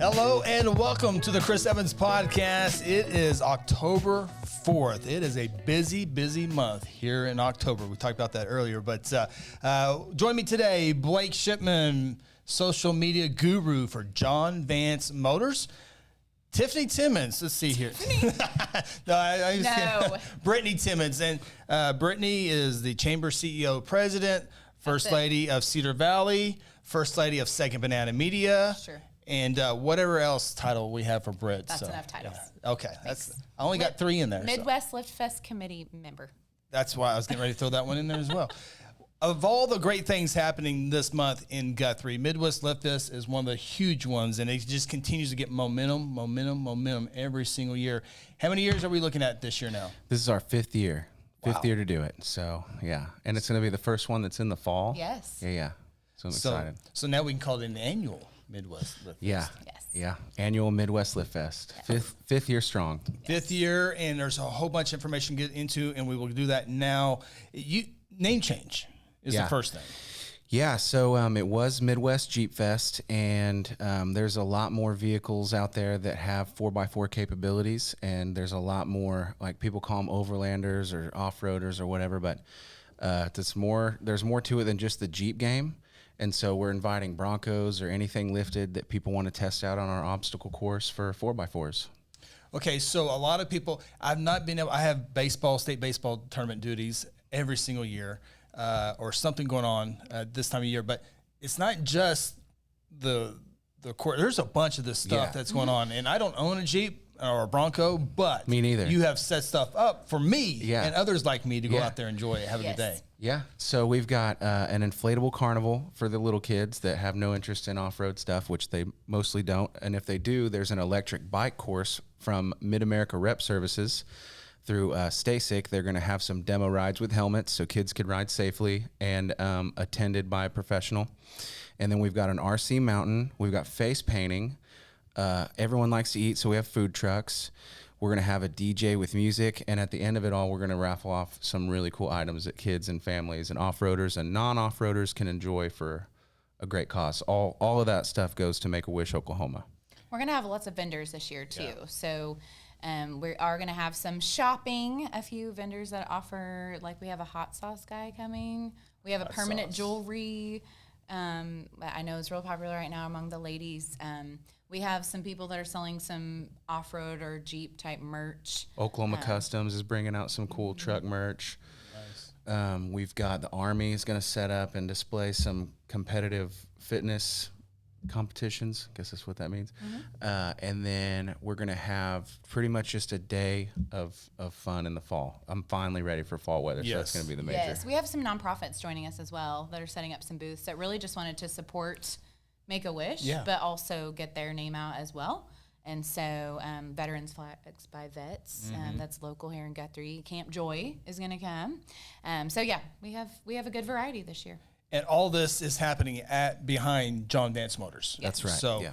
Hello and welcome to the Chris Evans Podcast. It is October 4th. It is a busy, busy month here in October. We talked about that earlier, but join me today, Blake Shipman, social media guru for John Vance Motors. Tiffany Timmons, let's see here. No. Brittany Timmons. And Brittany is the Chamber CEO President, First Lady of Cedar Valley, First Lady of Second Banana Media. Sure. And whatever else title we have for Britt. That's enough titles. Yeah. Okay. I only got 3 in there. Midwest LiftFest committee member. That's why I was getting ready to throw that one in there as well. Of all the great things happening this month in Guthrie, Midwest LiftFest is one of the huge ones, and it just continues to get momentum every single year. How many years are we looking at this year now? This is our 5th year. Fifth year to do it. So, yeah. And it's going to be the first one that's in the fall. Yes. Yeah. So I'm excited. So now we can call it an annual Midwest LiftFest. Yeah. Yes. Yeah. Annual Midwest LiftFest. Yes. Fifth year strong. Yes. 5th year, and there's a whole bunch of information to get into, and we will do that now. Name change is the first thing. Yeah, so it was Midwest Jeep Fest, and there's a lot more vehicles out there that have 4x4 capabilities, and there's a lot more, like people call them overlanders or off-roaders or whatever, but there's more to it than just the Jeep game. And so we're inviting Broncos or anything lifted that people want to test out on our obstacle course for 4x4s. Okay, so a lot of people, I have state baseball tournament duties every single year, or something going on this time of year, but it's not just the court. There's a bunch of this stuff that's going on, and I don't own a Jeep or a Bronco, but me neither. You have set stuff up for me and others like me to go out there and enjoy it, have a good day. Yeah, so we've got an inflatable carnival for the little kids that have no interest in off-road stuff, which they mostly don't, and if they do, there's an electric bike course from Mid-America Rep Services through StaySick. They're going to have some demo rides with helmets so kids could ride safely and attended by a professional. And then we've got an RC mountain. We've got face painting. Everyone likes to eat, so we have food trucks. We're going to have a DJ with music. And at the end of it all, we're going to raffle off some really cool items that kids and families and off-roaders and non-off-roaders can enjoy for a great cause. All of that stuff goes to Make-A-Wish, Oklahoma. We're going to have lots of vendors this year, too. Yeah. So we are going to have some shopping, a few vendors that offer, like we have a hot sauce guy coming. We have a permanent jewelry that I know is real popular right now among the ladies. We have some people that are selling some off-road or Jeep type merch. Oklahoma Customs is bringing out some cool truck merch. Nice. We've got the Army is going to set up and display some competitive fitness competitions. I guess that's what that means. Mm-hmm. And then we're going to have pretty much just a day of fun in the fall. I'm finally ready for fall weather, so that's going to be the major. Yes, we have some nonprofits joining us as well that are setting up some booths that really just wanted to support Make-A-Wish, but also get their name out as well. And so Veterans Flags by Vets, that's local here in Guthrie. Camp Joy is going to come. We have a good variety this year. And all this is happening behind John Vance Motors. That's right. So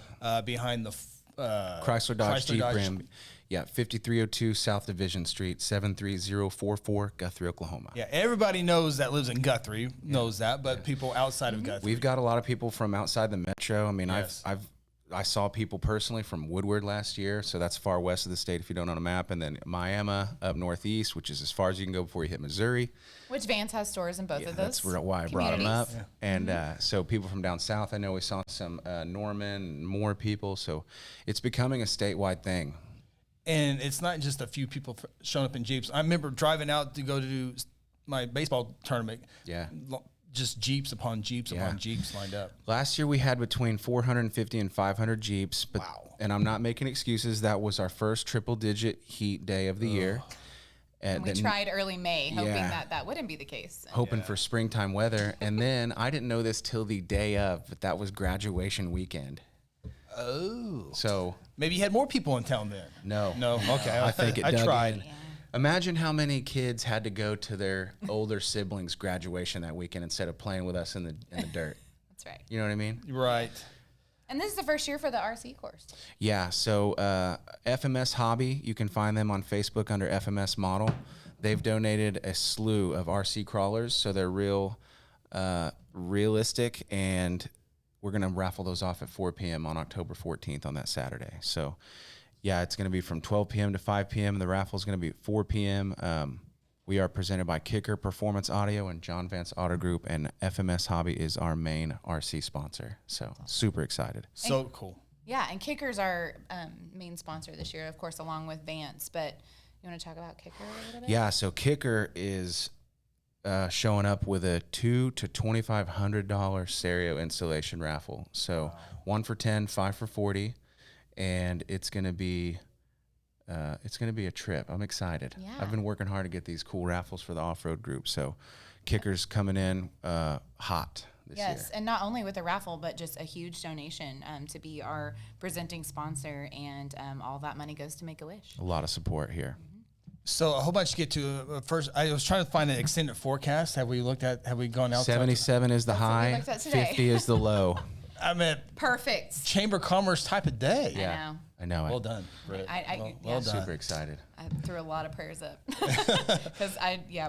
behind the Chrysler Dodge Jeep Ram. Yeah, 5302 South Division Street, 73044, Guthrie, Oklahoma. Yeah, everybody knows that lives in Guthrie knows that, but people outside of Guthrie. We've got a lot of people from outside the metro. I mean, I saw people personally from Woodward last year, so that's far west of the state if you don't own a map, and then Miami up northeast, which is as far as you can go before you hit Missouri. Which Vance has stores in both of those. That's why I brought them up. Yeah. And so people from down south, I know we saw some Norman and more people, so it's becoming a statewide thing. And it's not just a few people showing up in Jeeps. I remember driving out to go to do my baseball tournament. Yeah. Just Jeeps upon Jeeps upon Jeeps lined up. Last year we had between 450 and 500 Jeeps. But, and I'm not making excuses. That was our first triple-digit heat day of the year. And we tried early May, hoping that wouldn't be the case. Hoping for springtime weather. And then I didn't know this till the day of, but that was graduation weekend. Oh. So maybe you had more people in town then. No. Okay. I think I tried. Yeah. Imagine how many kids had to go to their older siblings' graduation that weekend instead of playing with us in the dirt. That's right. You know what I mean? Right. And this is the first year for the RC course. Yeah. So FMS Hobby, you can find them on Facebook under FMS Model. They've donated a slew of RC crawlers, so they're realistic and we're going to raffle those off at 4 p.m. on October 14th on that Saturday. So, yeah, it's going to be from 12 p.m. to 5 p.m. And the raffle is going to be at 4 p.m. We are presented by Kicker Performance Audio and John Vance Auto Group, and FMS Hobby is our main RC sponsor. So, super excited. So cool. Yeah, and Kicker's our main sponsor this year, of course, along with Vance. But you want to talk about Kicker a little bit? Yeah, so Kicker is showing up with a $2,000 to $2,500 stereo installation raffle. So 1 for 10, 5 for 40, and it's gonna be a trip. I'm excited. Yeah. I've been working hard to get these cool raffles for the off-road group. So Kicker's coming in hot this year. Yes, and not only with a raffle, but just a huge donation to be our presenting sponsor, and all that money goes to Make-A-Wish. A lot of support here. So a whole bunch to get to. First, I was trying to find an extended forecast. Have we gone out? 77 is the That's what we high, looked at today. 50 is the low. I mean, Perfect. Chamber of Commerce type of day. Yeah. I know it. Well done, Britt. I well done. Super excited. I threw a lot of prayers up because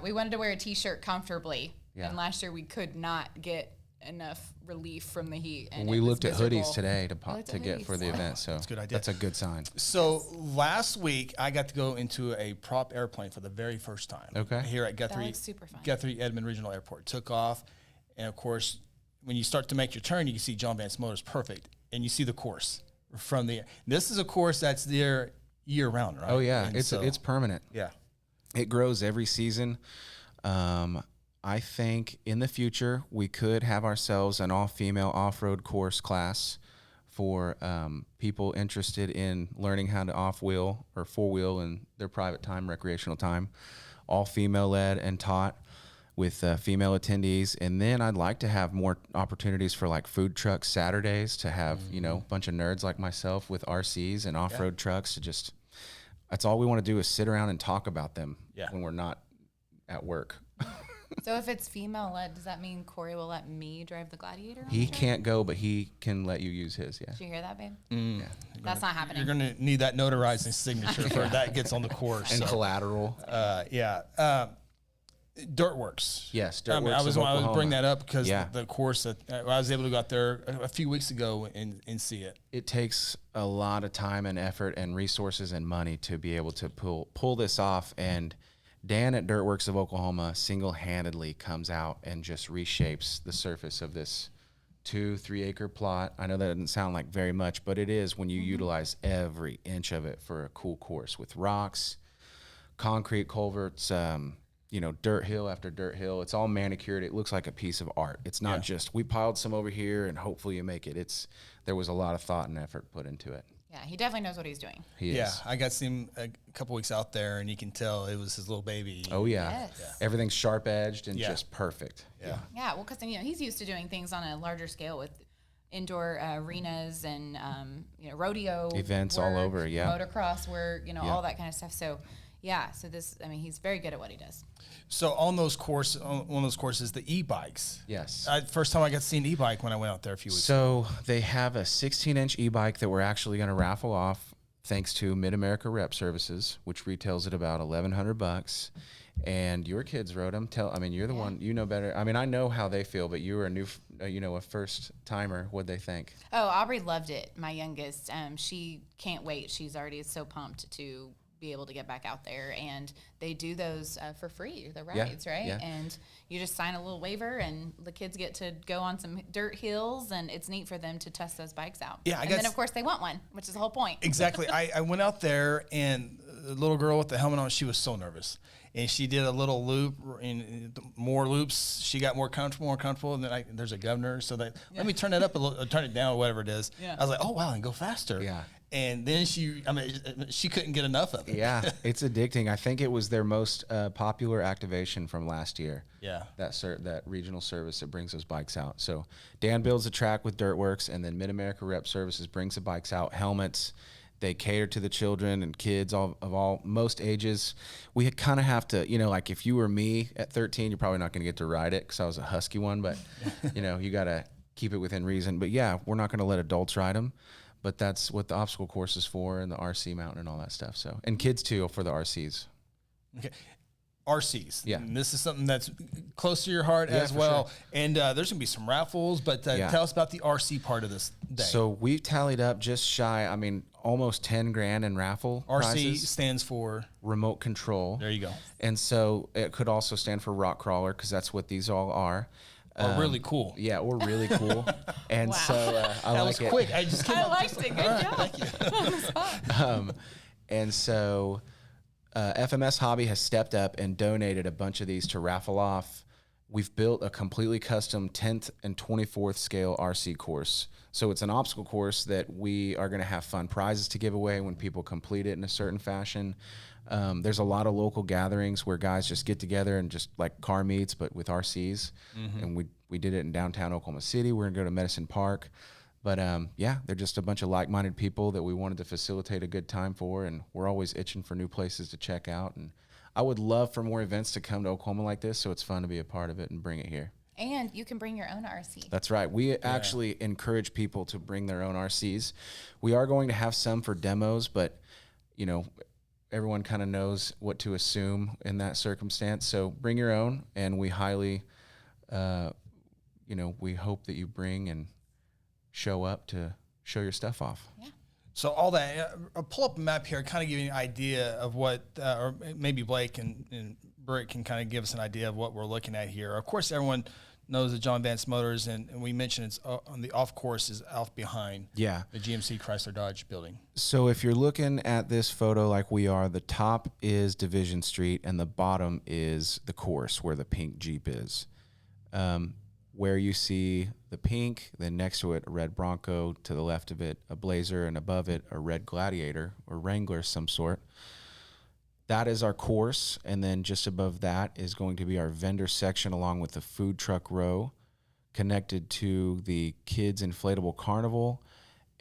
we wanted to wear a t-shirt comfortably, Yeah. and last year we could not get enough relief from the heat. And We it was looked at miserable. hoodies today Looked to at get for the hoodies. event, so That's a good idea. That's a good sign. So last week I got to go into a prop airplane for the very first time. Okay. Here at Guthrie, looks super fun. Guthrie Edmond Regional Airport. Took off, and of course, when you start to make your turn, you can see John Vance Motors perfect, and you see the course from the. This is a course that's there year round, right? Oh yeah, And it's permanent. yeah. It grows every season. I think in the future we could have ourselves an all-female off-road course class for people interested in learning how to off-wheel or four-wheel in their private time, recreational time, all female-led and taught with female attendees. And then I'd like to have more opportunities for like food truck Saturdays to have, a bunch of nerds like myself with RCs and off-road trucks to just, that's all we want to do is sit around and talk about them when we're not at work. So if it's female-led, does that mean Corey will let me drive the Gladiator? on He the track? can't go, but he can let you use his, yeah. Did you hear that, babe? Yeah. That's not happening. You're going to need that notarizing signature for that gets on the course. And so. collateral. Dirtworks. Yes, I Dirtworks was of I was bring Oklahoma. that up because Yeah. the course that I was able to go out there a few weeks ago and see it. It takes a lot of time and effort and resources and money to be able to pull this off. And Dan at Dirtworks of Oklahoma single-handedly comes out and just reshapes the surface of this 2-3 acre plot. I know that doesn't sound like very much, but it is when you utilize every inch of it for a cool course with rocks, concrete culverts, dirt hill after dirt hill. It's all manicured. It looks like a piece of art. It's not just we piled some over here and hopefully you make it. There was a lot of thought and effort put into it. Yeah, he definitely knows what he's doing. He Yeah, is. I got to see him a couple weeks out there, and you can tell it was his little baby. Oh yeah. Yes. Yeah. Everything's sharp edged and Yeah. just perfect. Yeah. Yeah, well, because he's used to doing things on a larger scale with indoor arenas and rodeo Events all work, over, yeah. motocross work, all that kind of stuff. So yeah, he's very good at what he does. So on those courses, the e-bikes. Yes. First time I got to see an e-bike when I went out there a few weeks. So they have a 16-inch e-bike that we're actually going to raffle off thanks to Mid-America Rep Services, which retails at about $1,100. And your kids rode them. You're the one, you know better. I know how they feel, but you were a first timer. What'd they think? Oh, Aubrey loved it. My youngest, she can't wait. She's already so pumped to be able to get back out there, and they do those for free, the rides, right? Yeah. And you just sign a little waiver, and the kids get to go on some dirt hills, and it's neat for them to test those bikes out. Yeah, and then of course they want one, which is the whole point. Exactly. I went out there, and the little girl with the helmet on, she was so nervous. And she did a little loop, and more loops. She got more comfortable. And then there's a governor, so let me turn it up a little, turn it down, whatever it is. Yeah. I was like, oh wow, and go faster. Yeah. And then she couldn't get enough of it. Yeah, it's addicting. I think it was their most popular activation from last year. Yeah. That regional service that brings those bikes out. So Dan builds a track with Dirtworks, and then Mid-America Rep Services brings the bikes out, helmets. They cater to the children and kids of most ages. We kind of have to, like if you were me at 13, you're probably not going to get to ride it because I was a husky one, but you got to keep it within reason. But yeah, we're not going to let adults ride them, but that's what the obstacle course is for, and the RC mountain and all that stuff. So, and kids too for the RCs. Okay. RCs. Yeah. And this is something that's close to your heart as well. Sure. And there's going to be some raffles, but tell us about the RC part of this day. So we tallied up just shy, almost 10 grand in raffle RC prizes. stands for remote control. There you go. And so it could also stand for rock crawler, because that's what these all are. Or really cool. Yeah, or really cool. And so I that like was it. quick. I just I liked it. Good job. Thank you. And so FMS Hobby has stepped up and donated a bunch of these to raffle off. We've built a completely custom 10th and 24th scale RC course. So it's an obstacle course that we are going to have fun prizes to give away when people complete it in a certain fashion. There's a lot of local gatherings where guys just get together and just like car meets, but with RCs. And we did it in downtown Oklahoma City. We're going to go to Medicine Park. But they're just a bunch of like-minded people that we wanted to facilitate a good time for, and we're always itching for new places to check out. And I would love for more events to come to Oklahoma like this, so it's fun to be a part of it and bring it here. And you can bring your own RC. That's right. We actually encourage people to bring their own RCs. We are going to have some for demos, but, everyone kind of knows what to assume in that circumstance. So bring your own, and we highly, we hope that you bring and show up to show your stuff off. Yeah. So all that, I'll pull up a map here, kind of give you an idea of what, or maybe Blake and Britt can kind of give us an idea of what we're looking at here. Of course, everyone knows that John Vance Motors, and we mentioned it's on the off course is out behind the GMC Chrysler Dodge building. So if you're looking at this photo like we are, the top is Division Street and the bottom is the course where the pink Jeep is. Where you see the pink, then next to it a red Bronco, to the left of it a Blazer, and above it a red Gladiator or Wrangler of some sort. That is our course, and then just above that is going to be our vendor section along with the food truck row connected to the kids inflatable carnival,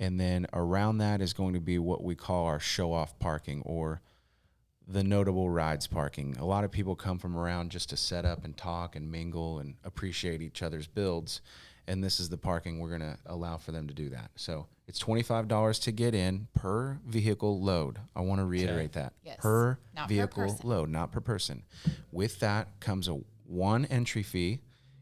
and then around that is going to be what we call our show-off parking, or the notable rides parking. A lot of people come from around just to set up and talk and mingle and appreciate each other's builds, and this is the parking we're going to allow for them to do that. So it's $25 to get in per vehicle load. I want to reiterate that. Yes. Per Not vehicle per load, not per person. With that comes a one entry fee,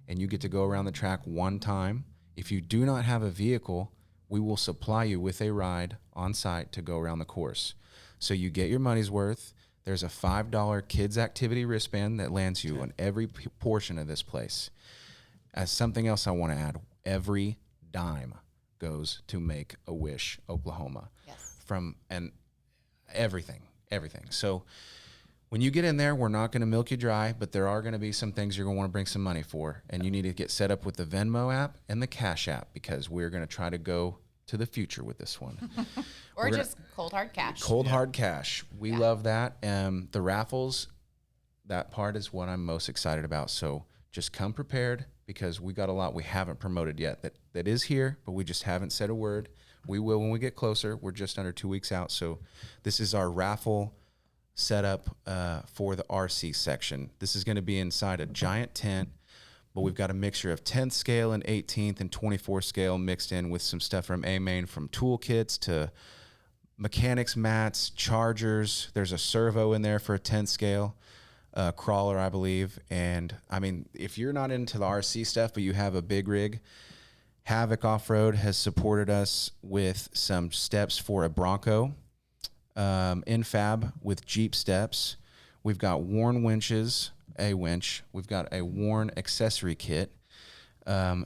and you get to go around the track one time. If you do not have a vehicle, we will supply you with a ride on site to go around the course. So you get your money's worth. There's a $5 kids activity wristband that lands you on every portion of this place. As something else I want to add, every dime goes to Make-A-Wish Oklahoma. Yes. And everything. So when you get in there, we're not going to milk you dry, but there are going to be some things you're going to want to bring some money for, and you need to get set up with the Venmo app and the Cash app, because we're going to try to go to the future with this one. Or just cold hard cash. Cold hard cash. We love that. The raffles, that part is what I'm most excited about. So just come prepared, because we got a lot we haven't promoted yet that is here, but we just haven't said a word. We will when we get closer. We're just under 2 weeks out. So this is our raffle setup for the RC section. This is going to be inside a giant tent, but we've got a mixture of 10th scale and 18th and 24th scale mixed in with some stuff from A-Main, from toolkits to mechanics mats, chargers. There's a servo in there for a 10th scale. Crawler, I believe. And I mean, if you're not into the RC stuff, but you have a big rig, Havoc Off-Road has supported us with some steps for a Bronco, in fab with Jeep steps. We've got worn winches, a winch. We've got a worn accessory kit,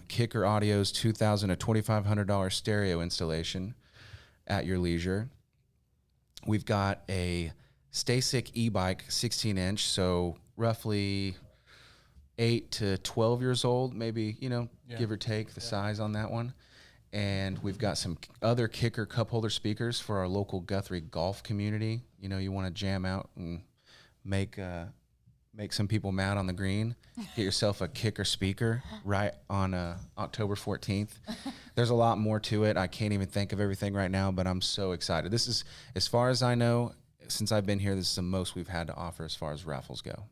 Kicker Audio's $2,000 to $2,500 stereo installation at your leisure. We've got a Stasic e-bike, 16-inch, so roughly 8 to 12 years old, maybe, give or take the size on that one. And we've got some other Kicker cup holder speakers for our local Guthrie golf community. You want to jam out and make some people mad on the green. Get yourself a Kicker speaker right on October 14th. There's a lot more to it. I can't even think of everything right now, but I'm so excited. This is, as far as I know, since I've been here, this is the most we've had to offer as far as raffles go.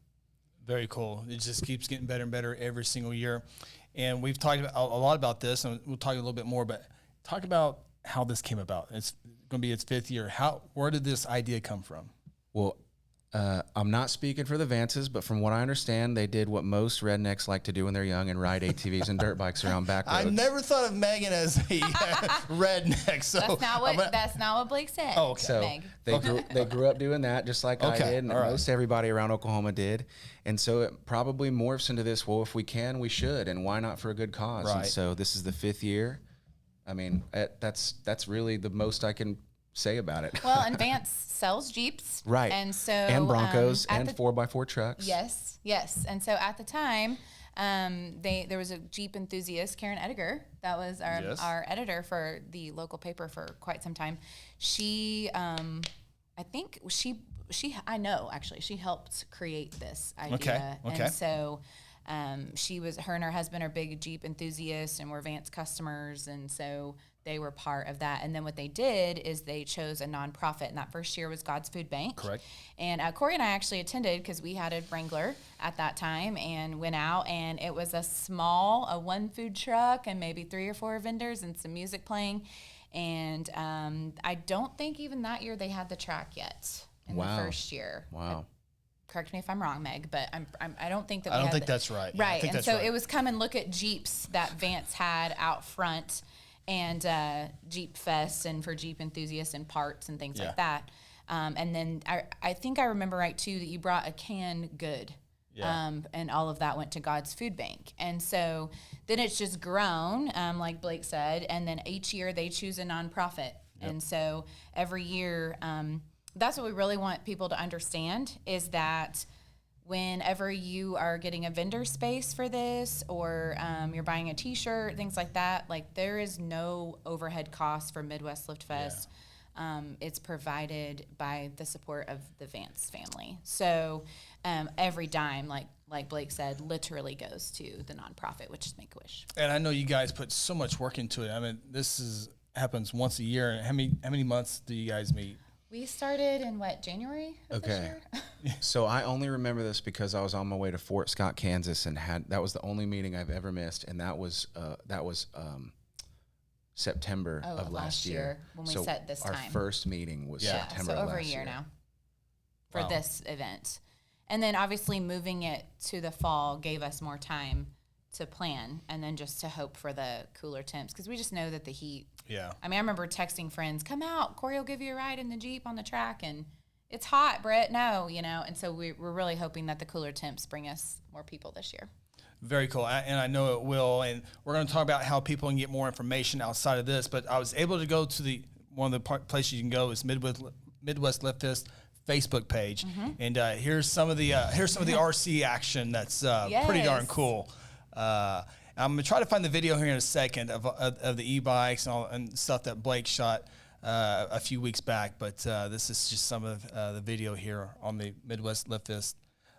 Very cool. It just keeps getting better and better every single year. And we've talked about, a lot about this, and we'll talk a little bit more, but talk about how this came about. It's going to be its 5th year. Where did this idea come from? Well, I'm not speaking for the Vances, but from what I understand, they did what most rednecks like to do when they're young and ride ATVs and dirt bikes around back roads. I never thought of Megan as a redneck. So that's not what Blake said. Oh, okay. So Meg. they grew up doing that just like I Okay, did, and all right. most everybody around Oklahoma did. And so it probably morphs into this, well, if we can, we should, and why not for a good cause? Right. And so this is the 5th year. I mean, that's really the most I can say about it. Well, and Vance sells Jeeps. Right. And so and Broncos at and the 4x4 trucks. Yes. And so at the time, there was a Jeep enthusiast, Karen Ediger, that was our editor for the local paper for quite some time. She, I think I know actually, she helped create this idea. Okay. And so her and her husband are big Jeep enthusiasts and were Vance customers, and so they were part of that. And then what they did is they chose a nonprofit, and that first year was God's Food Bank. Correct. And Corey and I actually attended because we had a Wrangler at that time and went out, and it was a one food truck and maybe 3 or 4 vendors and some music playing. And I don't think even that year they had the track yet in the first year. Wow. Correct me if I'm wrong, Meg, but I don't think that I don't think that's right. Yeah, I Right. think And that's so right. it was come and look at Jeeps that Vance had out front, and Jeep Fest and for Jeep enthusiasts and parts and things like that. And then I think I remember right too that you brought a canned good. Yeah. And all of that went to God's Food Bank. And so then it's just grown, like Blake said, and then each year they choose a nonprofit. Yep. And so every year, that's what we really want people to understand, is that whenever you are getting a vendor space for this, or you're buying a t-shirt, things like that, like there is no overhead cost for Midwest LiftFest. It's provided by the support of the Vance family. So every dime, like Blake said, literally goes to the nonprofit, which is Make-A-Wish. And I know you guys put so much work into it. I mean, happens once a year. How many months do you guys meet? We started in January of this year? So I only remember this because I was on my way to Fort Scott, Kansas, and that was the only meeting I've ever missed, and that was September of last year when we set this our time. first meeting was September so of over last a year year. now for this event. And then obviously moving it to the fall gave us more time to plan, and then just to hope for the cooler temps, because we just know that the heat. Yeah. I mean, I remember texting friends, "Come out, Corey will give you a ride in the Jeep on the track," and it's hot, Brett. No, and so we're really hoping that the cooler temps bring us more people this year. Very cool, and I know it will. And we're going to talk about how people can get more information outside of this. But I was able to go to one of the places you can go is Midwest LiftFest Facebook page, and here's some of the RC action that's pretty darn cool. I'm gonna try to find the video here in a second of the e-bikes and stuff that Blake shot a few weeks back. But this is just some of the video here on the Midwest LiftFest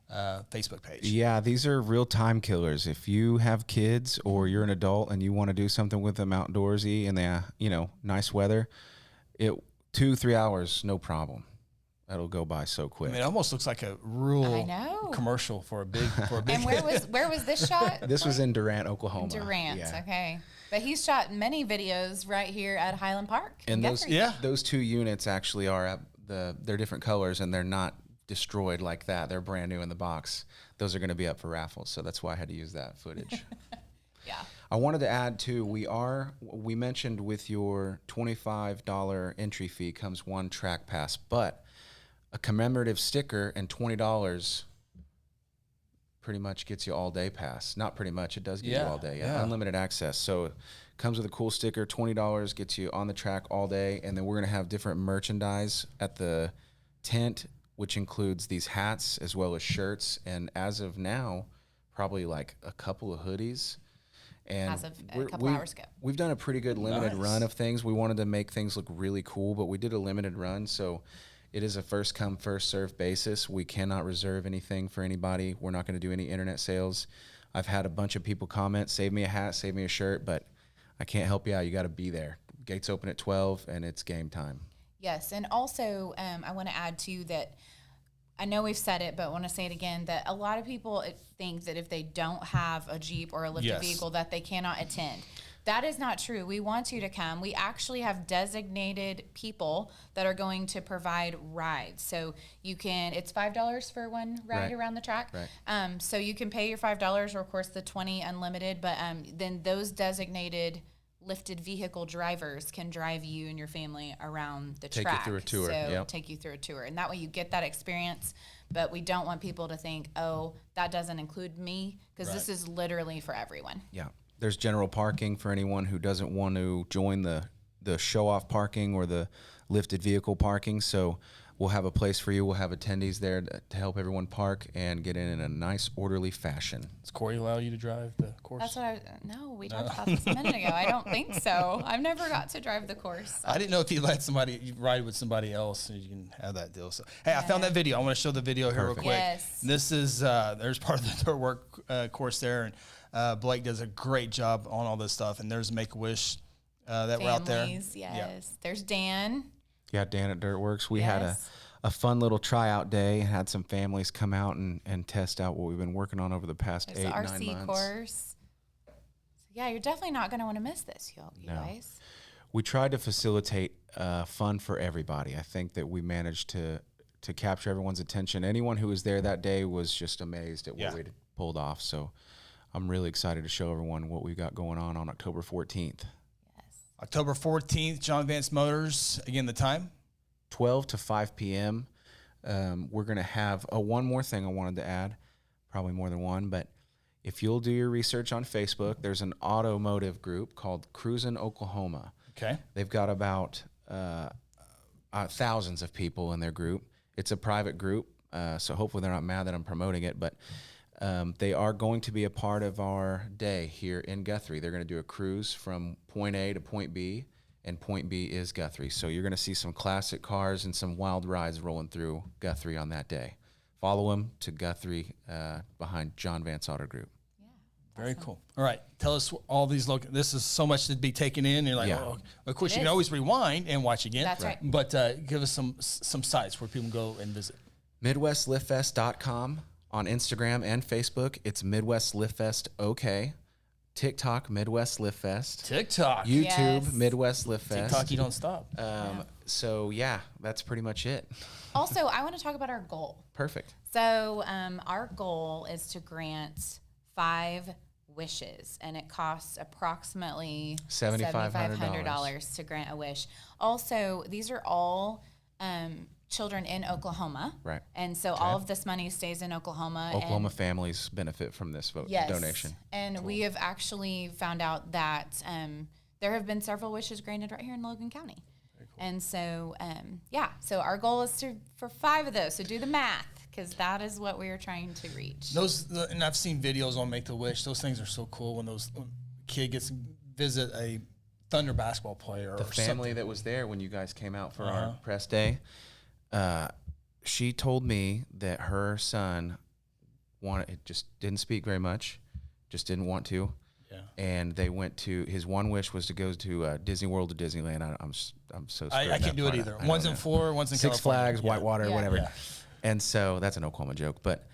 Facebook page. Yeah, these are real time killers. If you have kids or you're an adult and you want to do something with them outdoorsy in the nice weather, 2-3 hours, no problem. That'll go by so quick. I mean, it almost looks like a rural commercial for a big. And where was this shot? This was in Durant, Oklahoma. Durant, okay. But he's shot many videos right here at Highland Park. And Guthrie. those 2 units actually are they're different colors, and they're not destroyed like that. They're brand new in the box. Those are going to be up for raffles, so that's why I had to use that footage. Yeah. I wanted to add too, we mentioned with your $25 entry fee comes 1 track pass, but a commemorative sticker and $20 pretty much gets you all day pass. Not pretty much, it does get you all day. Yeah. Unlimited access. So it comes with a cool sticker, $20 gets you on the track all day, and then we're going to have different merchandise at the tent, which includes these hats as well as shirts, and as of now, probably like a couple of hoodies. And as of a couple hours ago. We've done a pretty good limited run of things. We wanted to make things look really cool, but we did a limited run, so it is a first come, first served basis. We cannot reserve anything for anybody. We're not going to do any internet sales. I've had a bunch of people comment, save me a hat, save me a shirt, but I can't help you out. You got to be there. Gates open at 12 and it's game time. Yes. And also I want to add too that I know we've said it, but I want to say it again, that a lot of people think that if they don't have a Jeep or a lifted vehicle that they cannot attend. That is not true. We want you to come. We actually have designated people that are going to provide rides. So you can, it's $5 for one ride around the track. Right. So you can pay your $5 or of course the 20 unlimited, but then those designated lifted vehicle drivers can drive you and your family around the track. Take you through a tour. So take you through a tour. And that way you get that experience, but we don't want people to think, oh, that doesn't include me, because this is literally for everyone. Yeah. There's general parking for anyone who doesn't want to join the show-off parking or the lifted vehicle parking. So we'll have a place for you. We'll have attendees there to help everyone park and get in a nice, orderly fashion. Does Corey allow you to drive the course? That's what we talked about this a minute ago. I don't think so. I've never got to drive the course. I didn't know if you let somebody ride with somebody else, so you can have that deal. So, hey, I found that video. I want to show the video here real quick. Yes. This is, there's part of the dirt work course there, and Blake does a great job on all this stuff. And there's Make-A-Wish that we're out there. Yes. Yeah. There's Dan. Yeah, Dan at Dirtworks. We had a fun little tryout day and had some families come out and test out what we've been working on over the past There's 8-9 the RC months. Course. So yeah, you're definitely not going to want to miss this, you guys. We tried to facilitate fun for everybody. I think that we managed to capture everyone's attention. Anyone who was there that day was just amazed at what we'd pulled off. So I'm really excited to show everyone what we've got going on October 14th. October 14th, John Vance Motors. Again, the time? 12 to 5 p.m. We're going to have one more thing I wanted to add, probably more than one, but if you'll do your research on Facebook, there's an automotive group called Cruisin' Oklahoma. Okay. They've got about thousands of people in their group. It's a private group, so hopefully they're not mad that I'm promoting it, but they are going to be a part of our day here in Guthrie. They're going to do a cruise from point A to point B, and point B is Guthrie. So you're going to see some classic cars and some wild rides rolling through Guthrie on that day. Follow them to Guthrie behind John Vance Auto Group. Yeah. Very cool. All right. Tell us all these this is so much to be taken in. You're like, oh, of course, you can always rewind and watch again. That's right. But give us some sites where people can go and visit. MidwestLiftFest.com. On Instagram and Facebook, it's Midwest LiftFest OK. TikTok, Midwest LiftFest. TikTok. YouTube, Midwest LiftFest. TikTok, you don't stop. So, that's pretty much it. Also, I want to talk about our goal. Perfect. So our goal is to grant 5 wishes, and it costs approximately $7,500 to grant a wish. Also, these are all children in Oklahoma. Right. And so all of this money stays in Oklahoma. Oklahoma families benefit from this donation. And we have actually found out that there have been several wishes granted right here in Logan County. Very cool. And so, so our goal is for 5 of those. So do the math, because that is what we are trying to reach. And I've seen videos on Make-A-Wish. Those things are so cool when kid gets to visit a Thunder basketball player. The family that was there when you guys came out for our press day, she told me that her son just didn't speak very much, just didn't want to. Yeah. And they went to, his one wish was to go to Disney World or Disneyland. I'm so scared. I can't do it either. One's in Florida, one's in Six California. Flags, Whitewater, whatever. Yeah. And so that's an Oklahoma joke, but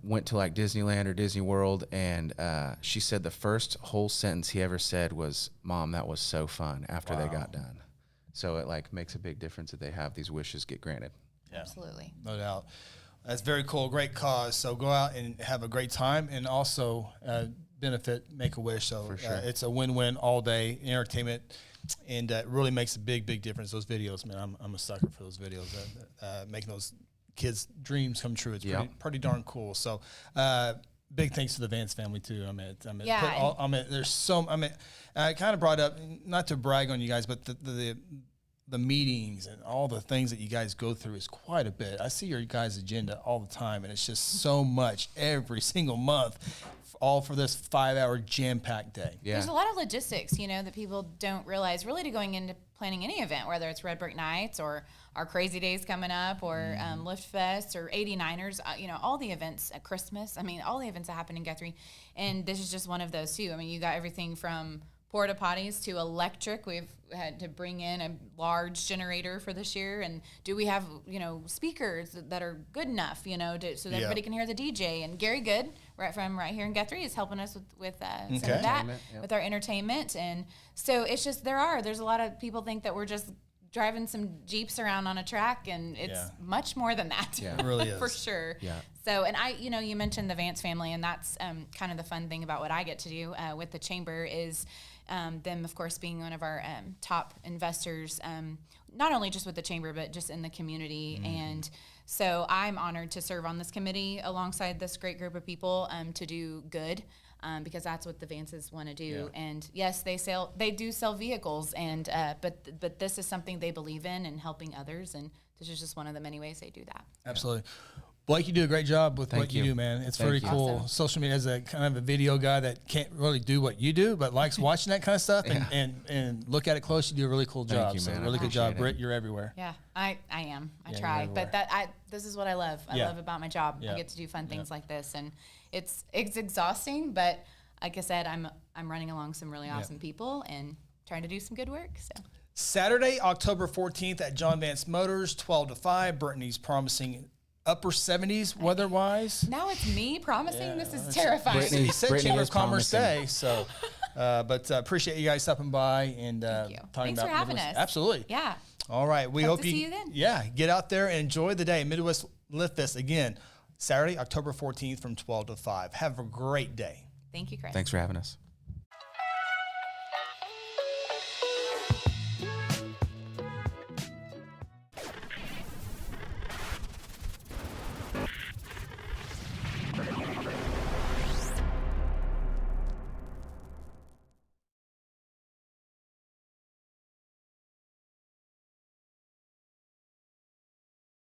went to like Disneyland or Disney World, and she said the first whole sentence he ever said was, "Mom, that was so fun," after they got done. So it makes a big difference that they have these wishes get granted. Yeah. Absolutely. No doubt. That's very cool. Great cause. So go out and have a great time, and also benefit Make-A-Wish. So For sure. It's a win-win all day entertainment, and it really makes a big difference. Those videos, man, I'm a sucker for those videos. Making those kids' dreams come true. It's pretty darn cool. So big thanks to the Vance family too. I kind of brought up, not to brag on you guys, but the meetings and all the things that you guys go through is quite a bit. I see your guys' agenda all the time, and it's just so much every single month, all for this 5-hour jam-packed day. Yeah. There's a lot of logistics, that people don't realize really to going into planning any event, whether it's Red Brick Nights or our Crazy Days coming up or LiftFest or 89ers, all the events at Christmas. All the events that happen in Guthrie. And this is just one of those too. You got everything from porta potties to electric. We've had to bring in a large generator for this year. And do we have, speakers that are good enough, so that everybody can hear the DJ? And Gary Good right here in Guthrie is helping us with some of Okay. that, with our entertainment. And so it's just, there's a lot of people think that we're just driving some Jeeps around on a track, and it's much more than that. Yeah. It really is. For sure. Yeah. So, and you mentioned the Vance family, and that's kind of the fun thing about what I get to do with the chamber is them, of course, being one of our top investors, not only just with the chamber, but just in the community. And so I'm honored to serve on this committee alongside this great group of people to do good. Because that's what the Vances want to do. Yeah. And yes, they do sell vehicles, and but this is something they believe in, and helping others, and this is just one of the many ways they do that. Absolutely. Blake, you do a great job with what you do, man. It's very cool. Awesome. Social media, as a kind of a video guy that can't really do what you do, but likes watching that kind of stuff and look at it close. You do a really cool job. You, so man. really good job, Britt. You're everywhere. Yeah, I am. I try, but this is what I love. I love about my job. I get to do fun things like this, and it's exhausting, but like I said, I'm running along some really awesome people and trying to do some good work. So Saturday, October 14th at John Vance Motors, 12 to 5. Brittany's promising upper 70s weather-wise. now it's me promising. This is terrifying. Brittany said Chamber of Commerce promising. Day, so but appreciate you guys stopping by and Thank you. talking Thanks about for having Midwest. us. Absolutely. Yeah. All right. We Hope hope to see you then. Yeah, get out there and enjoy the day. Midwest LiftFest again, Saturday, October 14th from 12 to 5. Have a great day. Thank you, Chris. Thanks for having us.